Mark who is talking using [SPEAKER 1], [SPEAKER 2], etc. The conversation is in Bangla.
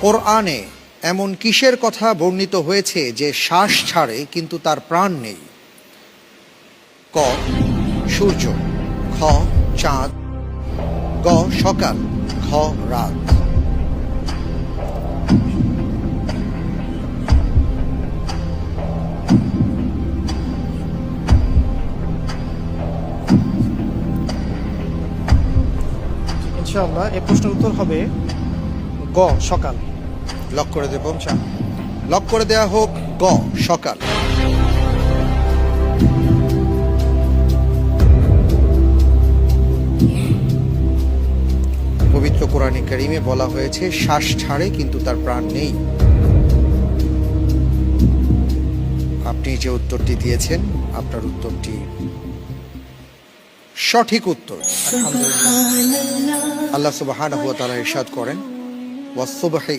[SPEAKER 1] কোরআনে এমন কিসের কথা বর্ণিত হয়েছে যে শ্বাস ছাড়ে কিন্তু তার প্রাণ নেই? ক সূর্য, খ চাঁদ, গ সকাল, ঘ রাত।
[SPEAKER 2] ইনশাআল্লাহ এই প্রশ্নের উত্তর হবে গ সকাল।
[SPEAKER 1] লক করে দেব, লক করে দেয়া হোক গ সকাল। পবিত্র কোরআনে কারিমে বলা হয়েছে শ্বাস ছাড়ে কিন্তু তার প্রাণ নেই। আপনি যে উত্তরটি দিয়েছেন আপনার উত্তরটি সঠিক উত্তর। আলহামদুলিল্লাহ। আল্লাহ সুবহানাহু ওয়া তাআলা ইরশাদ করেন ওয়াস-সুবহি